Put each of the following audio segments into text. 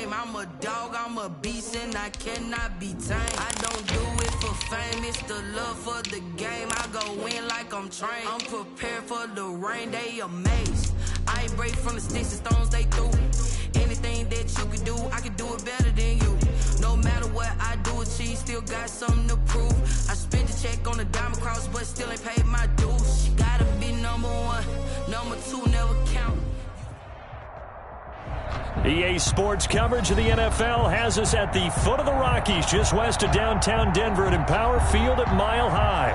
game. I'm a dog, I'm a beast, and I cannot be tamed. I don't do it for fame, it's the love for the game. I go in like I'm trained. I'm prepared for the rain, they amazed. I ain't break from the sticks and stones they threw. Anything that you can do, I can do it better than you. No matter what I do, achieve, still got something to prove. I spent the check on the diamond cross, but still ain't paid my dues. Gotta be number one, number two never count. EA Sports coverage of the NFL has us at the foot of the Rockies, just west of downtown Denver at Empower Field at Mile High.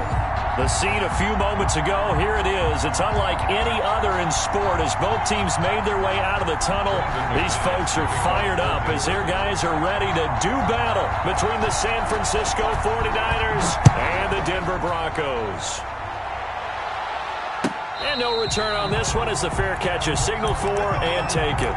The scene a few moments ago, here it is. It's unlike any other in sport as both teams made their way out of the tunnel. These folks are fired up as their guys are ready to do battle between the San Francisco 49ers and the Denver Broncos. And no return on this one as the fair catch is signaled for and taken.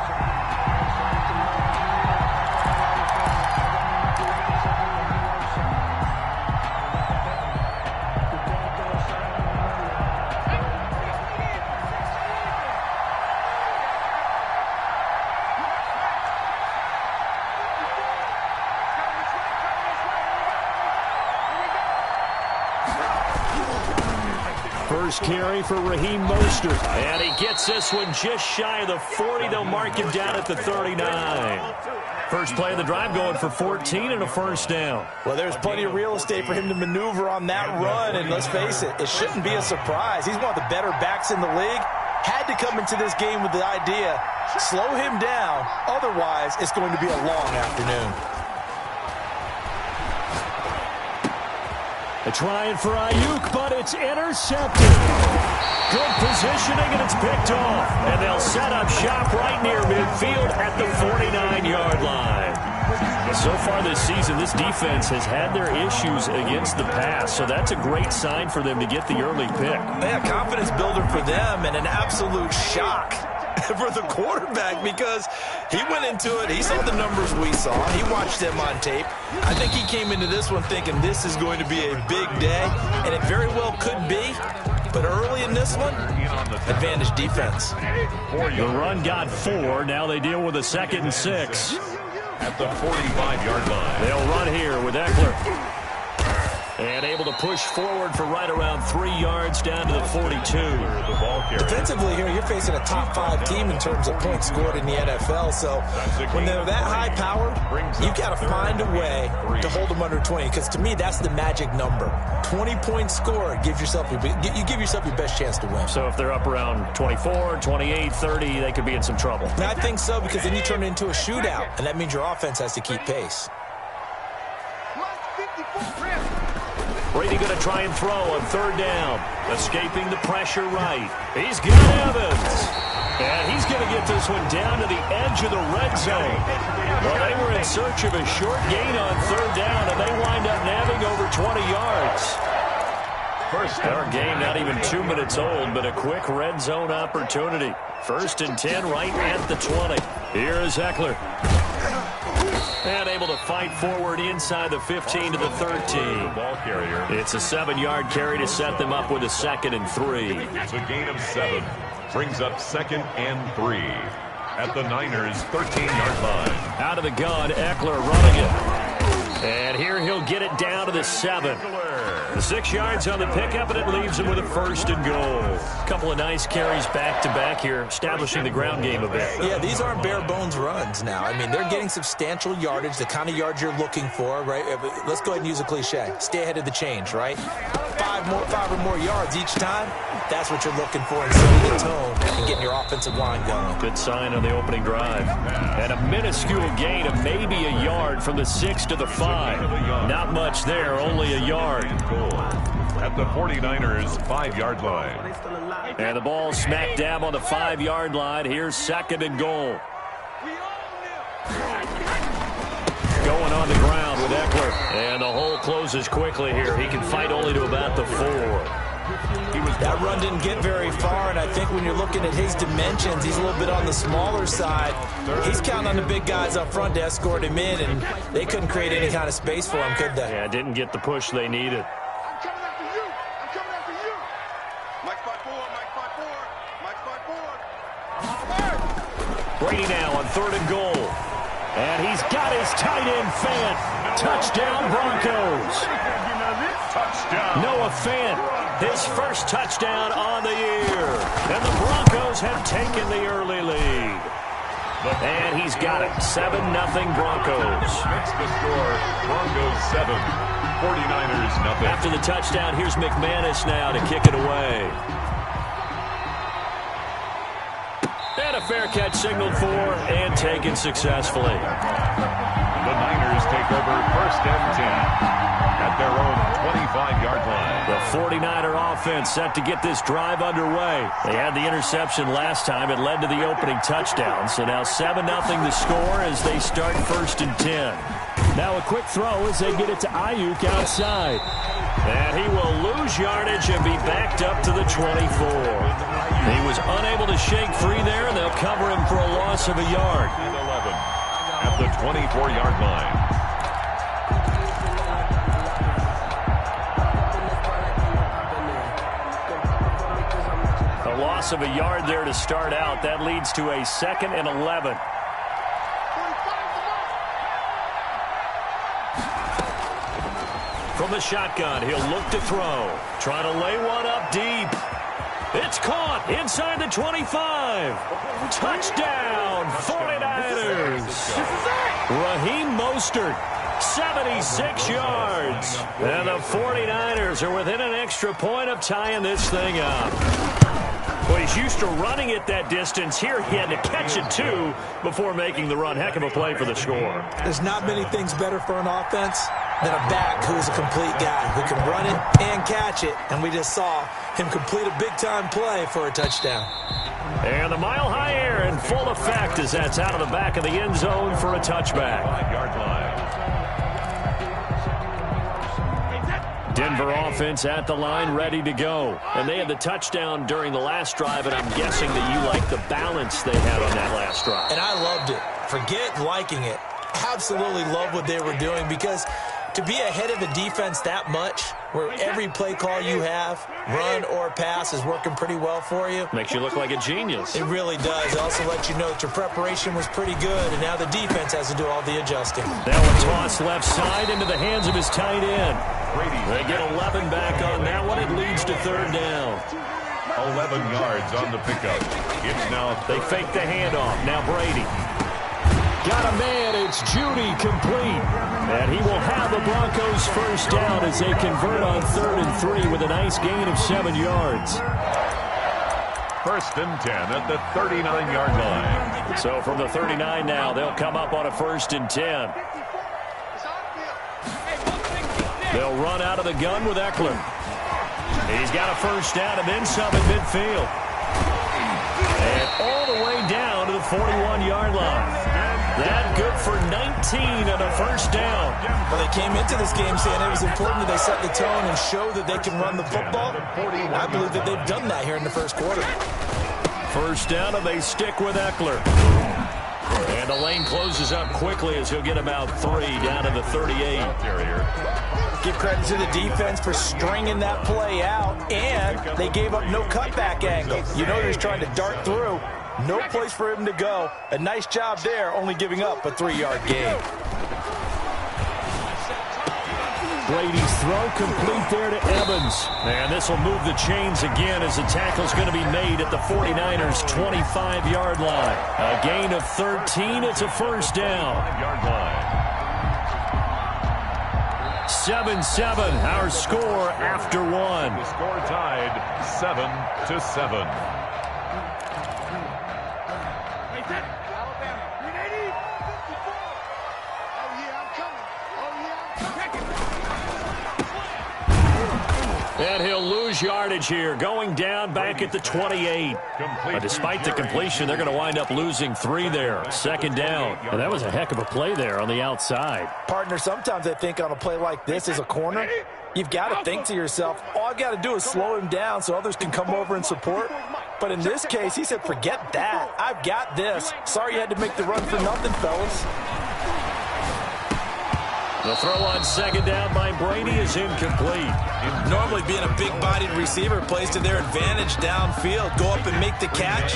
First carry for Raheem Mostert. And he gets this one just shy of the 40. They'll mark him down at the 39. First play of the drive going for 14 and a first down. Well, there's plenty of real estate for him to maneuver on that run. And let's face it, it shouldn't be a surprise. He's one of the better backs in the league. Had to come into this game with the idea, slow him down. Otherwise, it's going to be a long afternoon. They're trying for Ayuk, but it's intercepted. Good positioning, and it's picked off. And they'll set up shop right near midfield at the 49-yard line. So far this season, this defense has had their issues against the pass, so that's a great sign for them to get the early pick. Yeah, confidence builder for them and an absolute shock for the quarterback because he went into it. He saw the numbers we saw. He watched them on tape. I think he came into this one thinking this is going to be a big day, and it very well could be. But early in this one, advantage defense. The run got 4. Now they deal with a 2nd and 6. At the 45-yard line. They'll run here with Eckler. And able to push forward for right around 3 yards down to the 42. Defensively here, you're facing a top 5 team in terms of points scored in the NFL. So when they're that high powered, you've got to find a way to hold them under 20. Because to me, that's the magic number. 20 points scored gives yourself you give yourself your best chance to win. So if they're up around 24, 28, 30, they could be in some trouble. And I think so, because then you turn it into a shootout, and that means your offense has to keep pace. Brady going to try and throw on 3rd down. Escaping the pressure right. He's got Evans. And he's going to get this one down to the edge of the red zone. Well, they were in search of a short gain on 3rd down, and they wind up nabbing over 20 yards. Our game not even 2 minutes old, but a quick red zone opportunity. 1st and 10 right at the 20. Here is Eckler. And able to fight forward inside the 15 to the 13. Ball carrier. It's a 7-yard carry to set them up with a 2nd and 3. It's a gain of 7. Brings up 2nd and 3. At the Niners' 13-yard line. Out of the gun, Eckler running it. And here he'll get it down to the 7. The 6 yards on the pickup, and it leaves him with a 1st and goal. A couple of nice carries back-to-back here, establishing the ground game a bit. Yeah, these aren't bare-bones runs now. I mean, they're getting substantial yardage, the kind of yards you're looking for, right? Let's go ahead and use a cliche. Stay ahead of the change, right? 5 or more yards each time, that's what you're looking for in setting the tone and getting your offensive line going. Good sign on the opening drive. And a minuscule gain of maybe a yard from the 6 to the 5. Not much there, only a yard. At the 49ers' 5-yard line. And the ball smack dab on the 5-yard line. Here's 2nd and goal. Going on the ground with Eckler. And the hole closes quickly here. He can fight only to about the 4. That run didn't get very far, and I think when you're looking at his dimensions, he's a little bit on the smaller side. He's counting on the big guys up front to escort him in, and they couldn't create any kind of space for him, could they? Yeah, didn't get the push they needed. I'm coming after you. I'm coming after you. Mike 5-4, Mike 5-4, Mike 5-4. Brady now on 3rd and goal. And he's got his tight end, Fant. Touchdown, Broncos. Touchdown. Noah Fant, his first touchdown on the year. And the Broncos have taken the early lead. And he's got it. 7-0 Broncos. Makes the score. Broncos 7, 49ers nothing. After the touchdown, here's McManus now to kick it away. And a fair catch signaled for and taken successfully. The Niners take over 1st and 10 at their own 25-yard line. The 49er offense set to get this drive underway. They had the interception last time. It led to the opening touchdown. So now 7-0 the score as they start 1st and 10. Now a quick throw as they get it to Ayuk outside. And he will lose yardage and be backed up to the 24. He was unable to shake free there, and they'll cover him for a loss of a yard. 11 at the 24-yard line. A loss of a yard there to start out. That leads to a 2nd and 11. From the shotgun, he'll look to throw. Trying to lay one up deep. It's caught inside the 25. Touchdown, 49ers. Raheem Mostert, 76 yards. And the 49ers are within an extra point of tying this thing up. Well, he's used to running it that distance. Here he had to catch it, too, before making the run. Heck of a play for the score. There's not many things better for an offense than a back who's a complete guy who can run it and catch it. And we just saw him complete a big-time play for a touchdown. And the mile-high air in full effect as that's out of the back of the end zone for a touchback. 5-yard line. Denver offense at the line, ready to go. And they had the touchdown during the last drive, and I'm guessing that you like the balance they had on that last drive. And I loved it. Forget liking it. Absolutely love what they were doing, because to be ahead of the defense that much, where every play call you have, run or pass, is working pretty well for you. Makes you look like a genius. It really does. It also lets you know that your preparation was pretty good, and now the defense has to do all the adjusting. Now a toss left side into the hands of his tight end. They get 11 back on that one. It leads to 3rd down. 11 yards on the pickup. It's now. They fake the handoff. Now Brady. Got a man. It's Judy complete. And he will have the Broncos 1st down as they convert on 3rd and 3 with a nice gain of 7 yards. 1st and 10 at the 39-yard line. So from the 39 now, they'll come up on a 1st and 10. They'll run out of the gun with Eckler. He's got a 1st down and then some at midfield. And all the way down to the 41-yard line. That good for 19 and a 1st down. Well, they came into this game saying it was important that they set the tone and show that they can run the football. I believe that they've done that here in the 1st quarter. 1st down, and they stick with Eckler. And the lane closes up quickly as he'll get about 3 down to the 38. Give credit to the defense for stringing that play out, and they gave up no cutback angle. You know they're just trying to dart through. No place for him to go. A nice job there, only giving up a 3-yard gain. Brady's throw complete there to Evans. And this will move the chains again as the tackle's going to be made at the 49ers' 25-yard line. A gain of 13. It's a 1st down. 5-yard line. 7-7, our score after 1. The score tied 7-7. And he'll lose yardage here, going down back at the 28. Despite the completion, they're going to wind up losing 3 there. 2nd down. And that was a heck of a play there on the outside. Partner, sometimes I think on a play like this as a corner, you've got to think to yourself, all I've got to do is slow him down so others can come over and support. But in this case, he said, forget that. I've got this. Sorry you had to make the run for nothing, fellas. The throw on second down by Brady is incomplete. Normally being a big-bodied receiver plays to their advantage downfield. Go up and make the catch,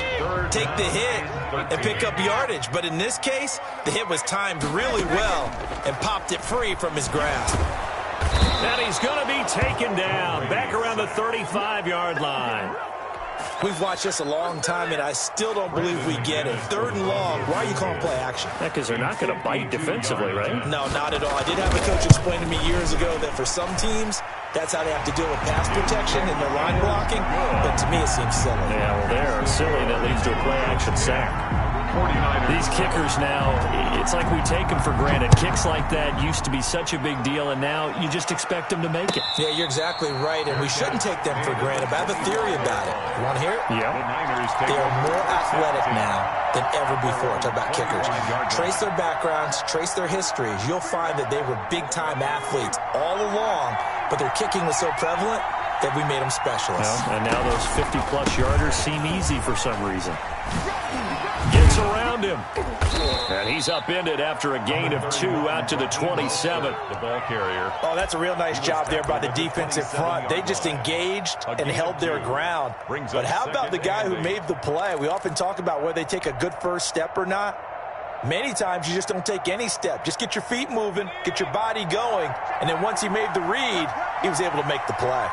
take the hit, and pick up yardage. But in this case, the hit was timed really well and popped it free from his grasp. And he's going to be taken down back around the 35-yard line. We've watched this a long time, and I still don't believe we get it. 3rd and long, why are you calling play action? Because they're not going to bite defensively, right? No, not at all. I did have a coach explain to me years ago that for some teams, that's how they have to deal with pass protection and their line blocking. But to me, it seems silly. Yeah, well, they're silly. That leads to a play-action sack. These kickers now, it's like we take them for granted. Kicks like that used to be such a big deal, and now you just expect them to make it. Yeah, you're exactly right, and we shouldn't take them for granted. But I have a theory about it. You want to hear it? Yeah. They are more athletic now than ever before. Talk about kickers. Trace their backgrounds, trace their histories. You'll find that they were big-time athletes all along, but their kicking was so prevalent that we made them specialists. Well, and now those 50-plus yarders seem easy for some reason. Gets around him. And he's upended after a gain of 2 out to the 27. The ball carrier. Oh, that's a real nice job there by the defensive front. They just engaged and held their ground. But how about the guy who made the play? We often talk about whether they take a good first step or not. Many times you just don't take any step. Just get your feet moving, get your body going, and then once he made the read, he was able to make the play.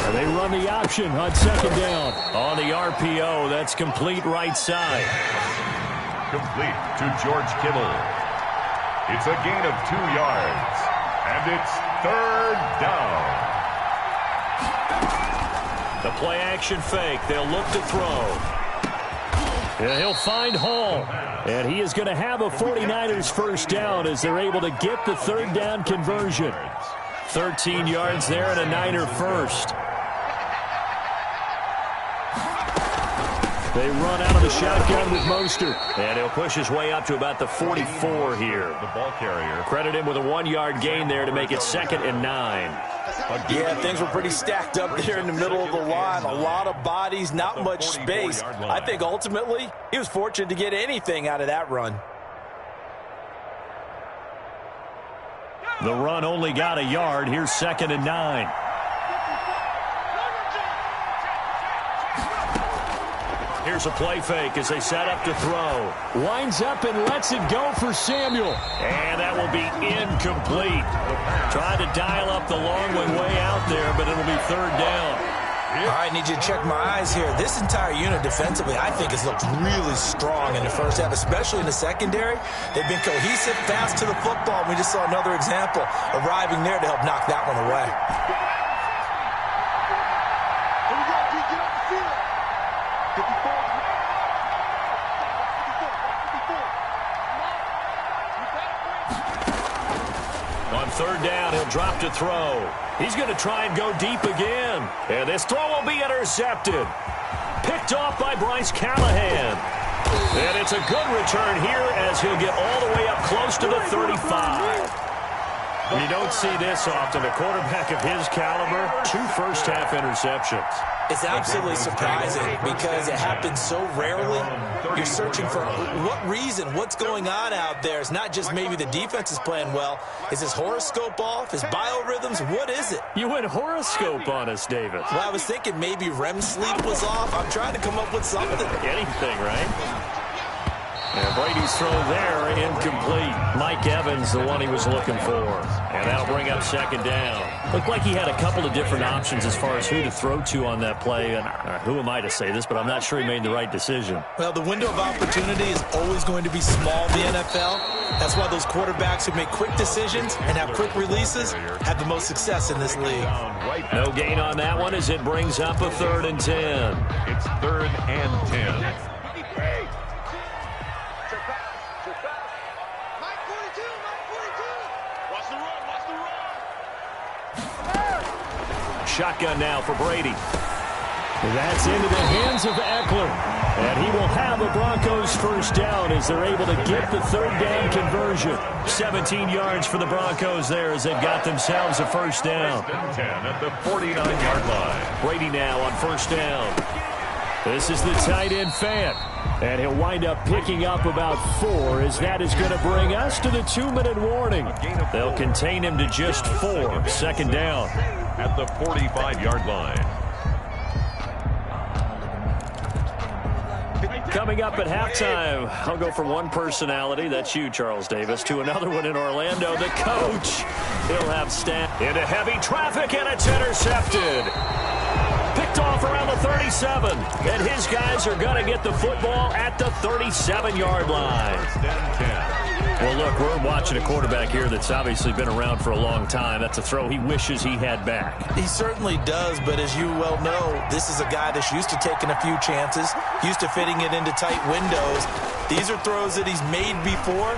And they run the option on second down. On the RPO, that's complete right side. Complete to George Kittle. It's a gain of 2 yards. And it's 3rd down. The play action fake. They'll look to throw. And he'll find Hall. And he is going to have a 49ers first down as they're able to get the 3rd down conversion. 13 yards there and a Niner first. They run out of the shotgun with Mostert. And he'll push his way up to about the 44 here. The ball carrier. Credit him with a 1-yard gain there to make it 2nd and 9. Yeah, things were pretty stacked up there in the middle of the line. A lot of bodies, not much space. I think ultimately he was fortunate to get anything out of that run. The run only got a yard. Here's 2nd and 9. Here's a play fake as they set up to throw. Winds up and lets it go for Samuel. And that will be incomplete. Tried to dial up the long way out there, but it'll be 3rd down. All right, I need you to check my eyes here. This entire unit defensively, I think, has looked really strong in the first half, especially in the secondary. They've been cohesive, fast to the football. We just saw another example arriving there to help knock that one away. Here we go, D, get off the field. 54. On 3rd down, he'll drop to throw. He's going to try and go deep again. And this throw will be intercepted. Picked off by Bryce Callahan. And it's a good return here as he'll get all the way up close to the 35. You don't see this often. A quarterback of his caliber, 2 first-half interceptions. It's absolutely surprising because it happens so rarely. You're searching for what reason, what's going on out there. It's not just maybe the defense is playing well. Is his horoscope off? His biorhythms? What is it? You went horoscope on us, David. Well, I was thinking maybe REM sleep was off. I'm trying to come up with something. Anything, right? And Brady's throw there, incomplete. Mike Evans, the one he was looking for. And that'll bring up 2nd down. Looked like he had a couple of different options as far as who to throw to on that play. And who am I to say this, but I'm not sure he made the right decision. Well, the window of opportunity is always going to be small in the NFL. That's why those quarterbacks who make quick decisions and have quick releases have the most success in this league. No gain on that one as it brings up a 3rd and 10. It's 3rd and 10. Shotgun now for Brady. That's into the hands of Eckler. And he will have a Broncos first down as they're able to get the 3rd down conversion. 17 yards for the Broncos there as they've got themselves a first down. 10 at the 49-yard line. Brady now on first down. This is the tight end Fant. And he'll wind up picking up about 4, as that is going to bring us to the 2-minute warning. They'll contain him to just 4. Second down. At the 45-yard line. Coming up at halftime, I'll go from one personality, that's you, Charles Davis, to another one in Orlando, the coach. He'll have Stan into heavy traffic, and it's intercepted. Picked off around the 37, and his guys are going to get the football at the 37-yard line. Well, look, we're watching a quarterback here that's obviously been around for a long time. That's a throw he wishes he had back. He certainly does, but as you well know, this is a guy that's used to taking a few chances, used to fitting it into tight windows. These are throws that he's made before.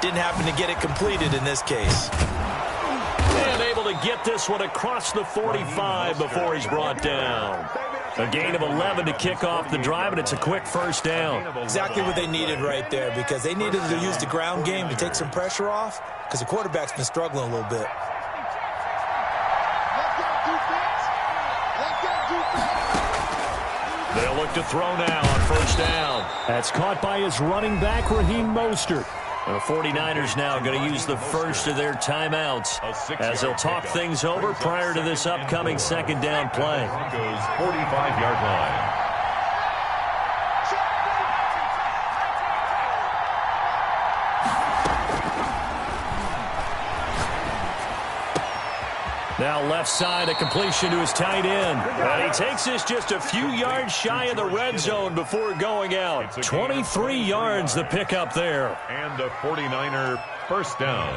Didn't happen to get it completed in this case. And able to get this one across the 45 before he's brought down. A gain of 11 to kick off the drive, and it's a quick first down. Exactly what they needed right there, because they needed to use the ground game to take some pressure off, because the quarterback's been struggling a little bit. They'll look to throw now on first down. That's caught by his running back, Raheem Mostert. The 49ers now going to use the first of their timeouts as they'll talk things over prior to this upcoming second down play. Broncos 45-yard line. Now left side, a completion to his tight end. And he takes this just a few yards shy of the red zone before going out. 23 yards the pickup there. And the 49er first down.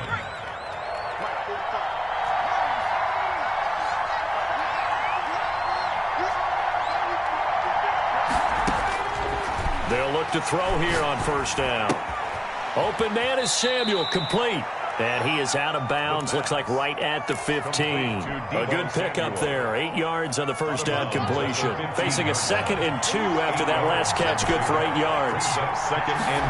They'll look to throw here on first down. Open man is Samuel, complete. And he is out of bounds, looks like right at the 15. A good pickup there, 8 yards on the first down completion. Facing a 2nd and 2 after that last catch, good for 8 yards. 2nd and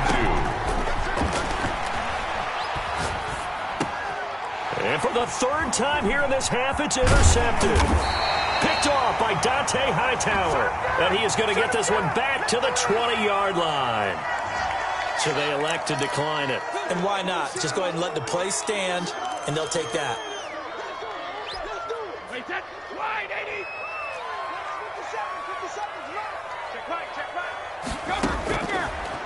2. And for the 3rd time here in this half, it's intercepted. Picked off by Dante Hightower. And he is going to get this one back to the 20-yard line. So they elect to decline it. And why not? Just go ahead and let the play stand, and they'll take that.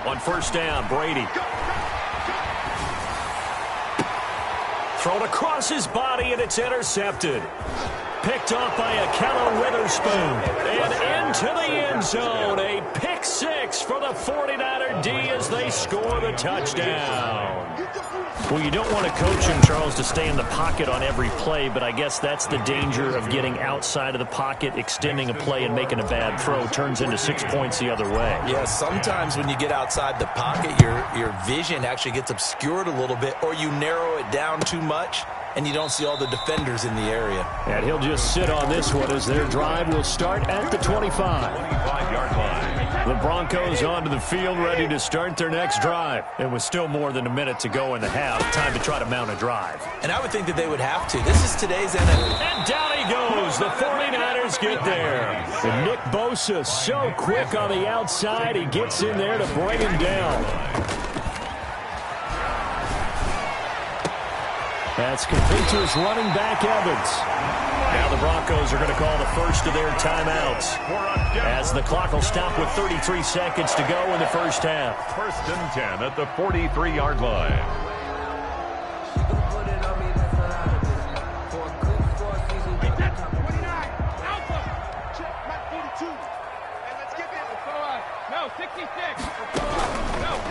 On first down, Brady. Thrown across his body, and it's intercepted. Picked off by Ahkello Witherspoon. And into the end zone. A pick 6 for the 49er D as they score the touchdown. Well, you don't want to coach him, Charles, to stay in the pocket on every play, but I guess that's the danger of getting outside of the pocket, extending a play, and making a bad throw. Turns into 6 points the other way. Yeah, sometimes when you get outside the pocket, your vision actually gets obscured a little bit, or you narrow it down too much, and you don't see all the defenders in the area. And he'll just sit on this one as their drive will start at the 25. 25-yard line. The Broncos onto the field, ready to start their next drive. And with still more than a minute to go in the half, time to try to mount a drive. And I would think that they would have to. This is today's NFL. And down he goes. The 49ers get there. And Nick Bosa so quick on the outside. He gets in there to bring him down. That's complete to his running back, Evans. Now the Broncos are going to call the first of their timeouts as the clock will stop with 33 seconds to go in the first half. 1st and 10 at the 43-yard line.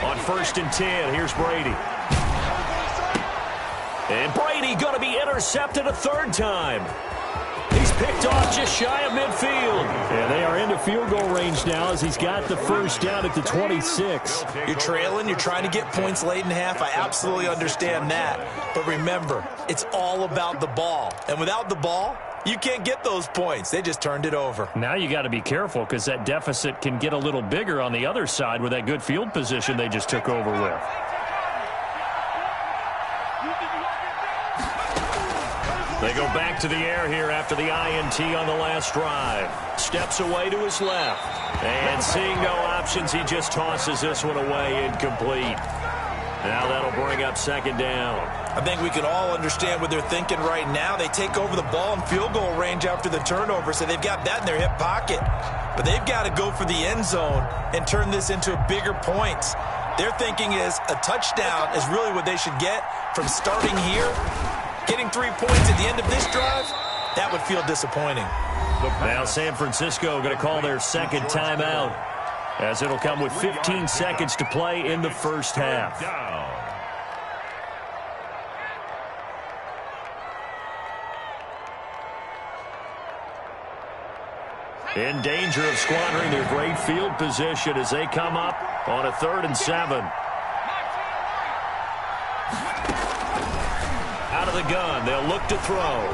On 1st and 10, here's Brady. And Brady going to be intercepted a 3rd time. He's picked off just shy of midfield. And they are into field goal range now as he's got the first down at the 26. You're trailing. You're trying to get points late in half. I absolutely understand that. But remember, it's all about the ball. And without the ball, you can't get those points. They just turned it over. Now you got to be careful because that deficit can get a little bigger on the other side with that good field position they just took over with. They go back to the air here after the INT on the last drive. Steps away to his left. And seeing no options, he just tosses this one away, incomplete. Now that'll bring up second down. I think we can all understand what they're thinking right now. They take over the ball in field goal range after the turnover, so they've got that in their hip pocket. But they've got to go for the end zone and turn this into bigger points. Their thinking is a touchdown is really what they should get from starting here. Getting 3 points at the end of this drive, that would feel disappointing. Now San Francisco going to call their second timeout, as it'll come with 15 seconds to play in the first half. In danger of squandering their great field position as they come up on a 3rd and 7. Out of the gun, they'll look to throw.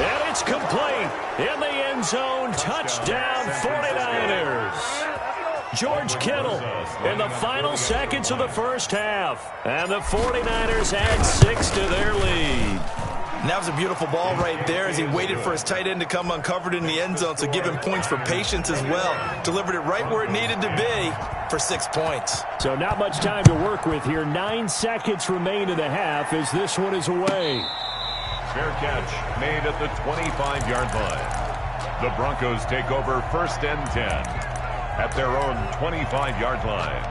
And it's complete. In the end zone, touchdown 49ers. George Kittle in the final seconds of the first half. And the 49ers add 6 to their lead. And that was a beautiful ball right there as he waited for his tight end to come uncovered in the end zone, so give him points for patience as well. Delivered it right where it needed to be for 6 points. So not much time to work with here. 9 seconds remain in the half as this one is away. Fair catch made at the 25-yard line. The Broncos take over 1st and 10 at their own 25-yard line.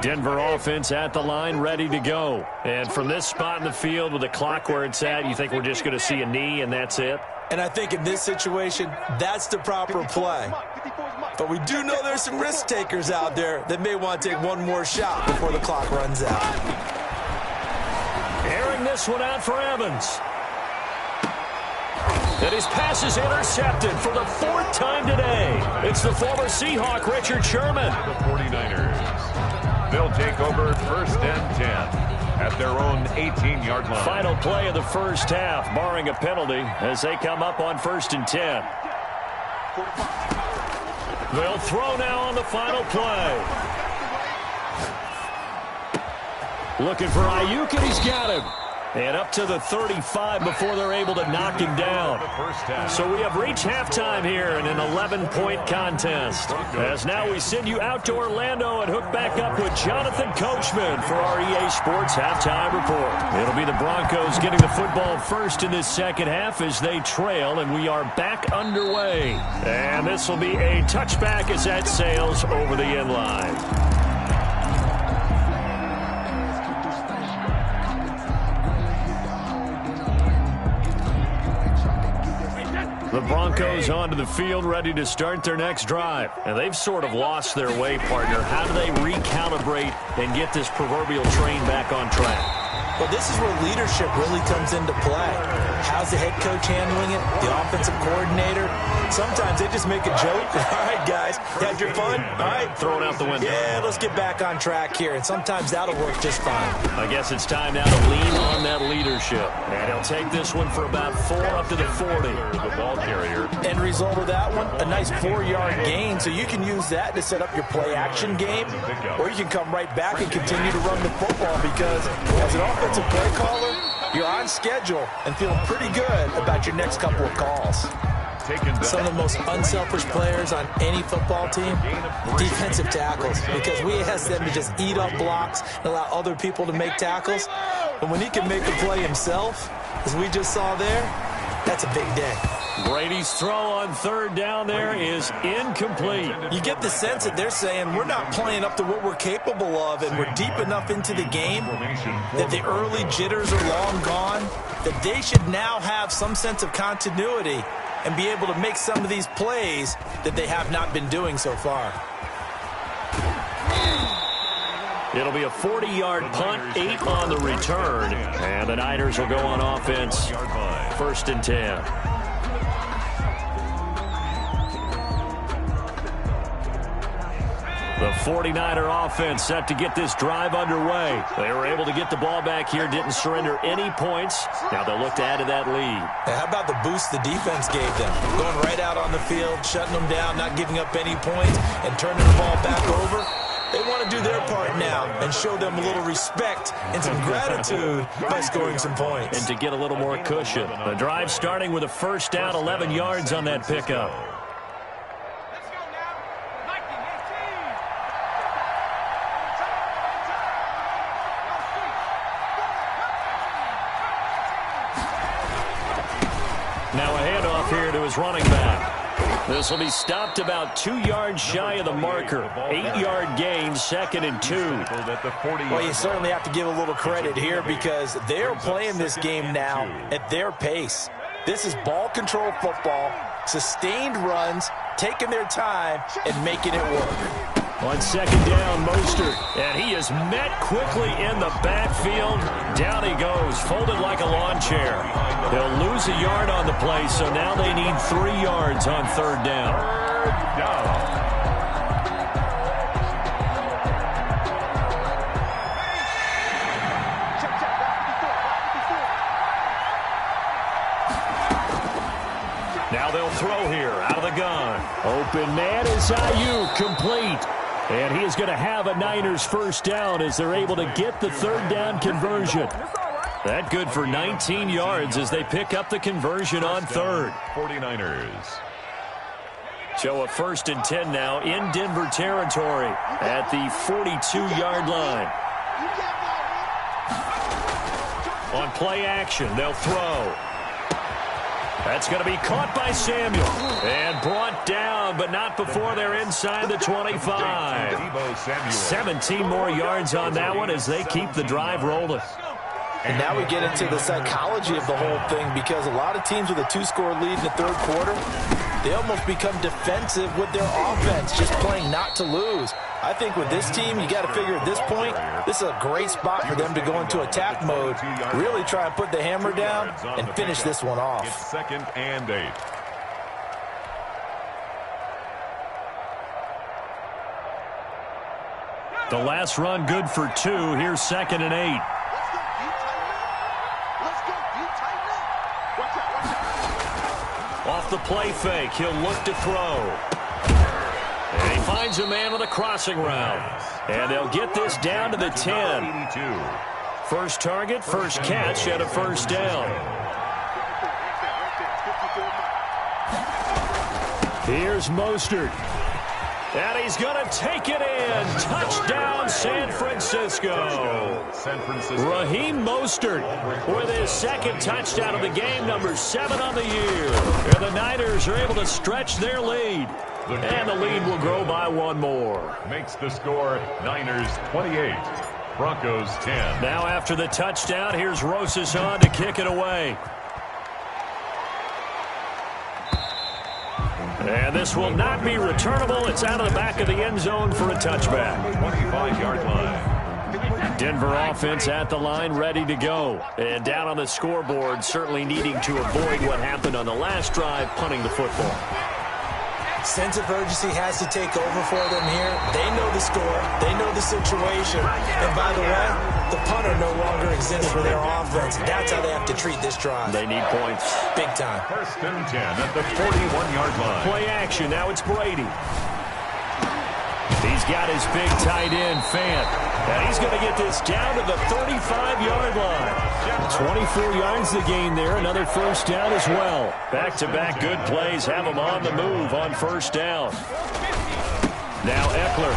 Denver offense at the line, ready to go. And from this spot in the field with the clock where it's at, you think we're just going to see a knee and that's it? And I think in this situation, that's the proper play. But we do know there's some risk takers out there that may want to take one more shot before the clock runs out. Airing this one out for Evans. And his pass is intercepted for the 4th time today. It's the former Seahawk, Richard Sherman. The 49ers. They'll take over 1st and 10 at their own 18-yard line. Final play of the first half, barring a penalty, as they come up on 1st and 10. They'll throw now on the final play. Looking for Ayuk, and he's got him. And up to the 35 before they're able to knock him down. So we have reached halftime here in an 11-point contest. As now we send you out to Orlando and hook back up with Jonathan Coachman for our EA Sports Halftime Report. It'll be the Broncos getting the football first in this second half as they trail, and we are back underway. And this will be a touchback as that sails over the end line. The Broncos onto the field, ready to start their next drive. And they've sort of lost their way, partner. How do they recalibrate and get this proverbial train back on track? Well, this is where leadership really comes into play. How's the head coach handling it? The offensive coordinator? Sometimes they just make a joke. All right, guys, you had your fun? All right. Throw it out the window. Yeah, let's get back on track here. And sometimes that'll work just fine. I guess it's time now to lean on that leadership. And he'll take this one for about 4 up to the 40. The ball carrier. End result of that one, a nice 4-yard gain. So you can use that to set up your play-action game. Or you can come right back and continue to run the football because as an offensive play caller, you're on schedule and feeling pretty good about your next couple of calls. Some of the most unselfish players on any football team, defensive tackles, because we ask them to just eat up blocks and allow other people to make tackles. But when he can make a play himself, as we just saw there, that's a big day. Brady's throw on 3rd down there is incomplete. You get the sense that they're saying we're not playing up to what we're capable of, and we're deep enough into the game that the early jitters are long gone, that they should now have some sense of continuity and be able to make some of these plays that they have not been doing so far. It'll be a 40-yard punt, 8 on the return, and the Niners will go on offense, 1st and 10. The 49er offense set to get this drive underway. They were able to get the ball back here, didn't surrender any points. Now they'll look to add to that lead. How about the boost the defense gave them? Going right out on the field, shutting them down, not giving up any points, and turning the ball back over. They want to do their part now and show them a little respect and some gratitude by scoring some points. And to get a little more cushion. The drive starting with a first down, 11 yards on that pickup. Now a handoff here to his running back. This will be stopped about 2 yards shy of the marker. 8-yard gain, 2nd and 2. Well, you certainly have to give a little credit here because they're playing this game now at their pace. This is ball control football, sustained runs, taking their time, and making it work. On 2nd down, Mostert, and he is met quickly in the backfield. Down he goes, folded like a lawn chair. They'll lose a yard on the play, so now they need 3 yards on 3rd down. Now they'll throw here, out of the gun. Open man is Ayuk, complete. And he is going to have a Niners first down as they're able to get the 3rd down conversion. That good for 19 yards as they pick up the conversion on 3rd. 49ers. So a 1st and 10 now in Denver territory at the 42-yard line. On play action, they'll throw. That's going to be caught by Samuel and brought down, but not before they're inside the 25. 17 more yards on that one as they keep the drive rolling. And now we get into the psychology of the whole thing because a lot of teams with a 2-score lead in the 3rd quarter, they almost become defensive with their offense, just playing not to lose. I think with this team, you got to figure at this point, this is a great spot for them to go into attack mode, really try and put the hammer down and finish this one off. It's 2nd and 8. The last run good for 2. Here's 2nd and 8. Off the play fake, he'll look to throw. And he finds a man with a crossing route. And they'll get this down to the 10. First target, first catch at a 1st down. Here's Mostert. And he's going to take it in. Touchdown, San Francisco. Raheem Mostert with his 2nd touchdown of the game, number 7 on the year. And the Niners are able to stretch their lead. And the lead will grow by 1 more. Makes the score Niners 28, Broncos 10. Now after the touchdown, here's Rosas on to kick it away. And this will not be returnable. It's out of the back of the end zone for a touchback. 25-yard line. Denver offense at the line, ready to go. And down on the scoreboard, certainly needing to avoid what happened on the last drive, punting the football. Sense of urgency has to take over for them here. They know the score. They know the situation. And by the way, the punter no longer exists for their offense. That's how they have to treat this drive. They need points. Big time. 1st and 10 at the 41-yard line. Play action. Now it's Brady. He's got his big tight end, Fant. And he's going to get this down to the 35-yard line. 24 yards the gain there. Another 1st down as well. Back-to-back good plays have him on the move on 1st down. Now Eckler.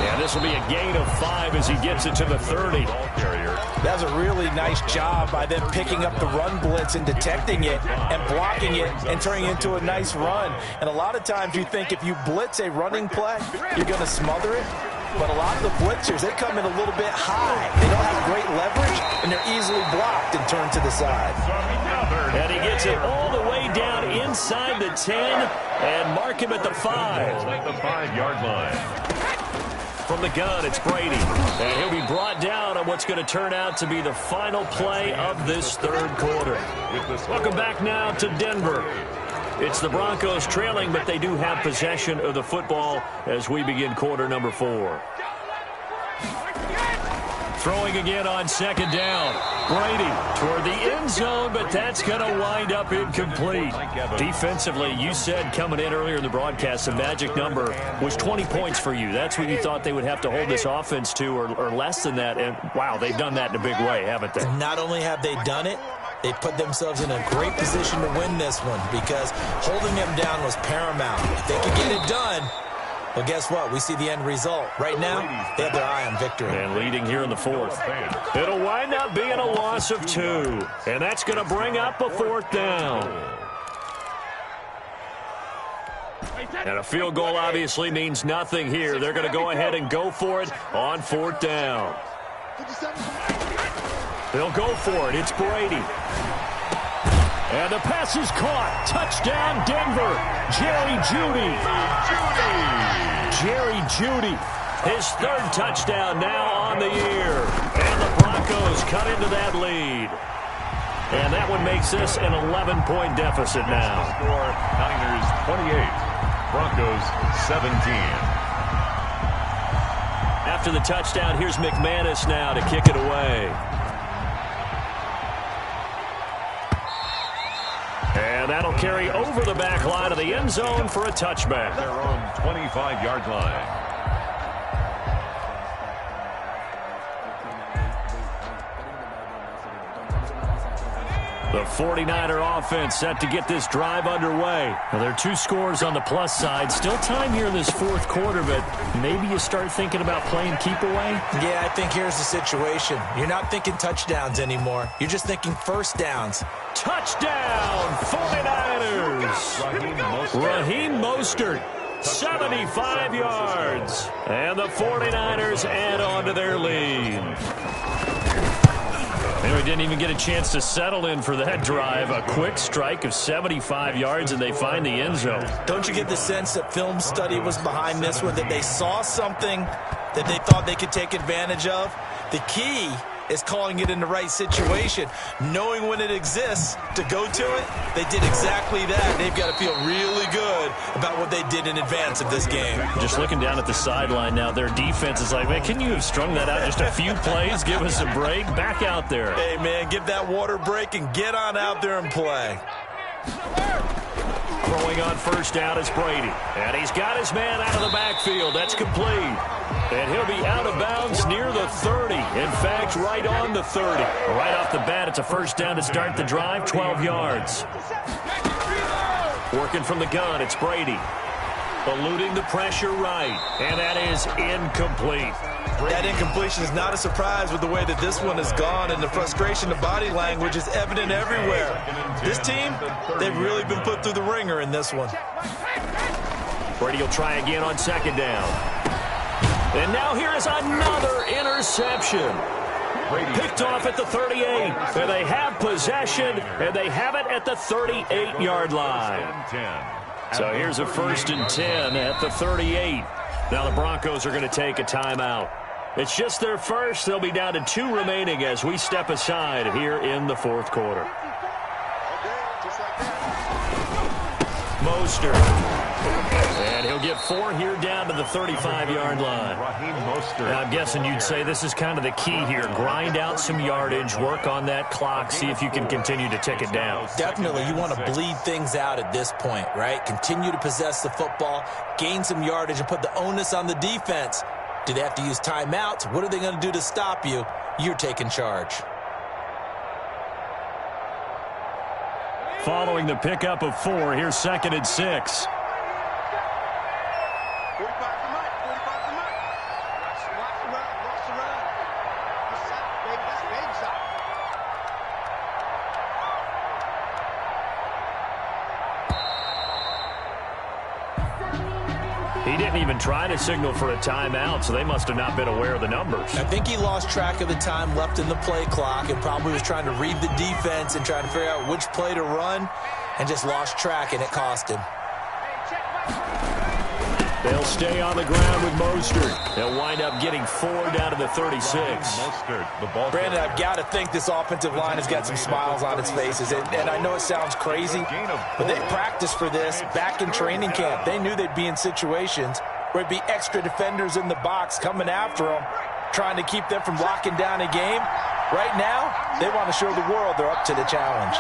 And this will be a gain of 5 as he gets it to the 30. That was a really nice job by them picking up the run blitz and detecting it and blocking it and turning it into a nice run. And a lot of times you think if you blitz a running play, you're going to smother it. But a lot of the blitzers, they come in a little bit high. They don't have great leverage, and they're easily blocked and turned to the side. And he gets it all the way down inside the 10 and mark him at the 5. At the 5-yard line. From the gun, it's Brady. And he'll be brought down on what's going to turn out to be the final play of this 3rd quarter. Welcome back now to Denver. It's the Broncos trailing, but they do have possession of the football as we begin quarter number 4. Throwing again on second down. Brady toward the end zone, but that's going to wind up incomplete. Defensively, you said coming in earlier in the broadcast, the magic number was 20 points for you. That's what you thought they would have to hold this offense to, or less than that. And, wow, they've done that in a big way, haven't they? Not only have they done it, they put themselves in a great position to win this one because holding them down was paramount. If they could get it done, well, guess what? We see the end result. Right now, they have their eye on victory. And leading here in the 4th. It'll wind up being a loss of 2. And that's going to bring up a 4th down. And a field goal obviously means nothing here. They're going to go ahead and go for it on 4th down. They'll go for it. It's Brady. And the pass is caught. Touchdown, Denver. Jerry Jeudy. Jerry Jeudy. His 3rd touchdown now on the year. And the Broncos cut into that lead. And that one makes this an 11-point deficit now. Score, Niners 28, Broncos 17. After the touchdown, here's McManus now to kick it away. And that'll carry over the back line of the end zone for a touchback. Their own 25-yard line. The 49er offense set to get this drive underway. Well, there are 2 scores on the plus side. Still time here in this 4th quarter, but maybe you start thinking about playing keep away? Yeah, I think here's the situation. You're not thinking touchdowns anymore. You're just thinking first downs. Touchdown, 49ers! Raheem Mostert, 75 yards. And the 49ers add on to their lead. And we didn't even get a chance to settle in for that drive. A quick strike of 75 yards, and they find the end zone. Don't you get the sense that film study was behind this one, that they saw something that they thought they could take advantage of? The key is calling it in the right situation, knowing when it exists to go to it. They did exactly that. They've got to feel really good about what they did in advance of this game. Just looking down at the sideline now, their defense is like, man, can you have strung that out just a few plays? Give us a break. Back out there. Hey, man, give that water break and get on out there and play. Throwing on first down is Brady. And he's got his man out of the backfield. That's complete. And he'll be out of bounds near the 30. In fact, right on the 30. Right off the bat, it's a first down to start the drive, 12 yards. Working from the gun, it's Brady. Eluding the pressure right. And that is incomplete. That incompletion is not a surprise with the way that this one has gone, and the frustration of body language is evident everywhere. This team, they've really been put through the ringer in this one. Brady will try again on second down. And now here is another interception. Picked off at the 38. And they have possession, and they have it at the 38-yard line. So here's a 1st and 10 at the 38. Now the Broncos are going to take a timeout. It's just their first. They'll be down to 2 remaining as we step aside here in the 4th quarter. Mostert. And he'll get 4 here down to the 35-yard line. Now, I'm guessing you'd say this is kind of the key here. Grind out some yardage, work on that clock, see if you can continue to tick it down. Definitely. You want to bleed things out at this point, right? Continue to possess the football, gain some yardage, and put the onus on the defense. Do they have to use timeouts? What are they going to do to stop you? You're taking charge. Following the pickup of 4, here's 2nd and 6. He didn't even try to signal for a timeout, so they must have not been aware of the numbers. I think he lost track of the time left in the play clock and probably was trying to read the defense and trying to figure out which play to run and just lost track, and it cost him. They'll stay on the ground with Mostert. They'll wind up getting 4 down to the 36. Brandon, I've got to think this offensive line has got some smiles on its faces. And I know it sounds crazy, but they practiced for this back in training camp. They knew they'd be in situations where it'd be extra defenders in the box coming after them, trying to keep them from locking down a game. Right now, they want to show the world they're up to the challenge.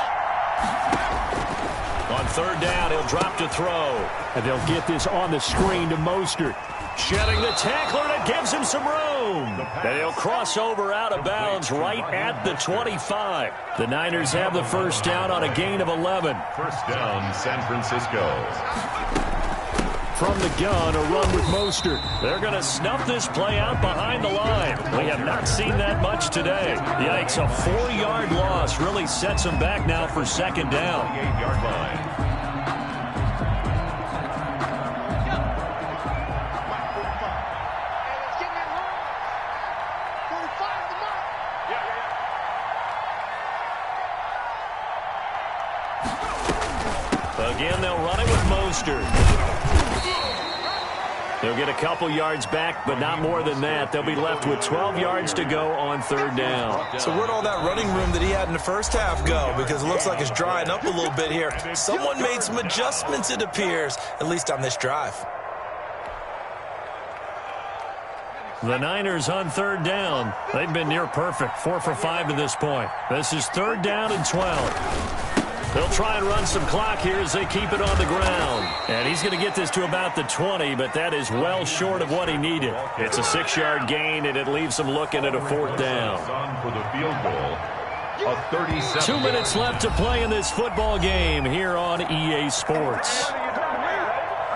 On 3rd down, he'll drop to throw. And they'll get this on the screen to Mostert. Shedding the tackler that gives him some room. And he'll cross over out of bounds right at the 25. The Niners have the 1st down on a gain of 11. 1st down, San Francisco. From the gun, a run with Mostert. They're going to snuff this play out behind the line. We have not seen that much today. Yikes, a 4-yard loss really sets them back now for 2nd down. 8-yard line. Again, they'll run it with Mostert. They'll get a couple yards back, but not more than that. They'll be left with 12 yards to go on 3rd down. So where'd all that running room that he had in the first half go? Because it looks like it's drying up a little bit here. Someone made some adjustments, it appears, at least on this drive. The Niners on 3rd down. They've been near perfect, 4 for 5 to this point. This is 3rd down and 12. They'll try and run some clock here as they keep it on the ground. And he's going to get this to about the 20, but that is well short of what he needed. It's a 6-yard gain, and it leaves him looking at a 4th down. For the field goal, a 37. 2 minutes left to play in this football game here on EA Sports.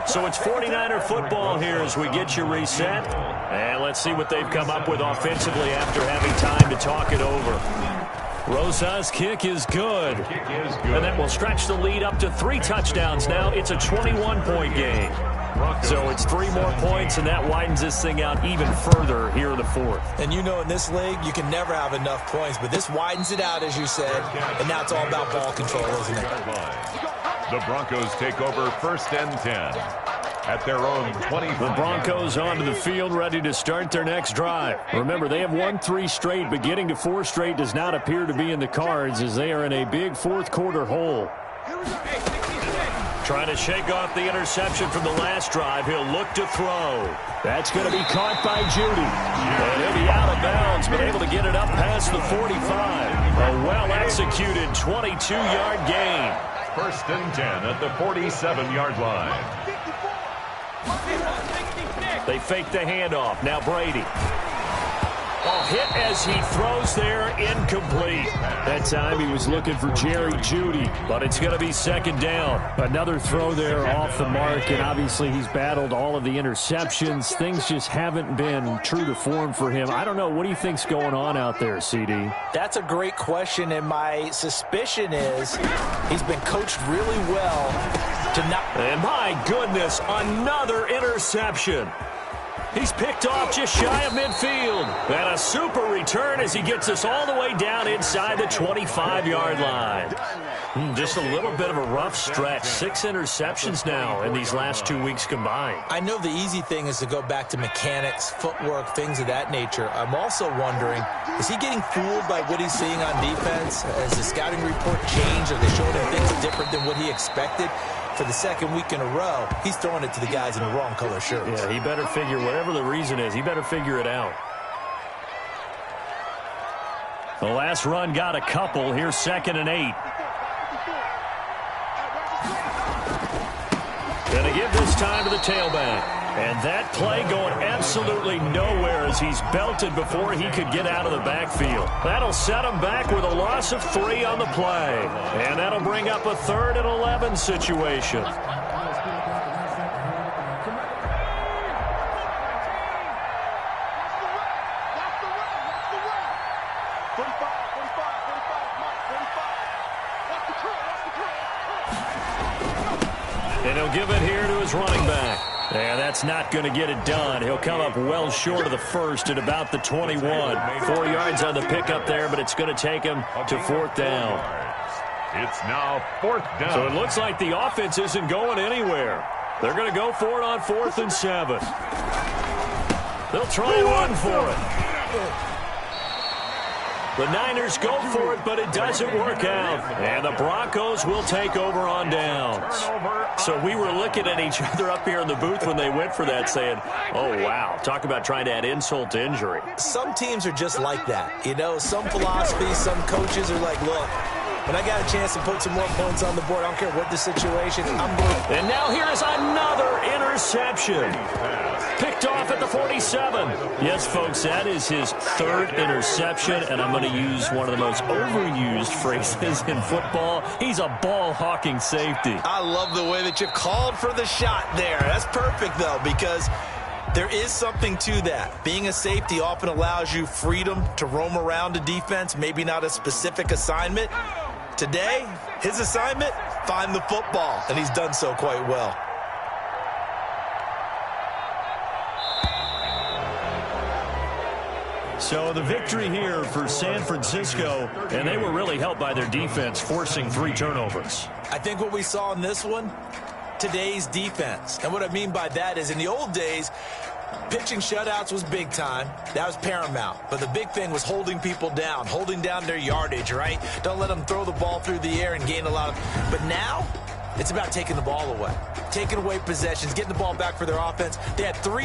So it's 49er football here as we get you reset. And let's see what they've come up with offensively after having time to talk it over. Rosa's kick is good. And that will stretch the lead up to 3 touchdowns now. It's a 21-point game. So it's 3 more points, and that widens this thing out even further here in the 4th. And you know in this league, you can never have enough points, but this widens it out, as you said, and now it's all about ball control, isn't it? The Broncos take over 1st and 10. At their own 20. The Broncos onto the field, ready to start their next drive. Remember, they have won 3 straight, but getting to 4 straight does not appear to be in the cards as they are in a big 4th quarter hole. Trying to shake off the interception from the last drive. He'll look to throw. That's going to be caught by Judy. And he'll be out of bounds, but able to get it up past the 45. A well-executed 22-yard gain. 1st and 10 at the 47-yard line. They fake the handoff. Now Brady. Oh, hit as he throws there, incomplete. That time he was looking for Jerry Jeudy, but it's going to be 2nd down. Another throw there off the mark, and obviously he's battled all of the interceptions. Things just haven't been true to form for him. I don't know. What do you think's going on out there, CD? That's a great question, and my suspicion is he's been coached really well to not... And my goodness, another interception. He's picked off just shy of midfield. And a super return as he gets us all the way down inside the 25-yard line. Just a little bit of a rough stretch. 6 interceptions now in these last 2 weeks combined. I know the easy thing is to go back to mechanics, footwork, things of that nature. I'm also wondering, is he getting fooled by what he's seeing on defense? Has the scouting report changed? Are they showing him things different than what he expected? For the 2nd week in a row, he's throwing it to the guys in the wrong color shirts. Yeah, he better figure, whatever the reason is, he better figure it out. The last run got a couple. Here's 2nd and 8. Gonna give this time to the tailback. And that play going absolutely nowhere as he's belted before he could get out of the backfield. That'll set him back with a loss of 3 on the play. And that'll bring up a 3rd and 11 situation. And he'll give it here to his running back. And that's not going to get it done. He'll come up well short of the 1st at about the 21. 4 yards on the pickup there, but it's going to take him to 4th down. It's now 4th down. So it looks like the offense isn't going anywhere. They're going to go for it on 4th and 7. They'll try and run for it. The Niners go for it, but it doesn't work out. And the Broncos will take over on downs. So we were looking at each other up here in the booth when they went for that saying, oh, wow, talk about trying to add insult to injury. Some teams are just like that. You know, some philosophies, some coaches are like, look, when I got a chance to put some more points on the board, I don't care what the situation, I'm going. And now here is another interception. Picked off at the 47. Yes, folks, that is his 3rd interception, and I'm going to use one of the most overused phrases in football. He's a ball-hawking safety. I love the way that you called for the shot there. That's perfect, though, because there is something to that. Being a safety often allows you freedom to roam around a defense, maybe not a specific assignment. Today, his assignment, find the football, and he's done so quite well. So the victory here for San Francisco, and they were really helped by their defense, forcing 3 turnovers. I think what we saw in this one, today's defense. And what I mean by that is in the old days, pitching shutouts was big time. That was paramount. But the big thing was holding people down, holding down their yardage, right? Don't let them throw the ball through the air and gain a lot of... But now, it's about taking the ball away, taking away possessions, getting the ball back for their offense. They had 3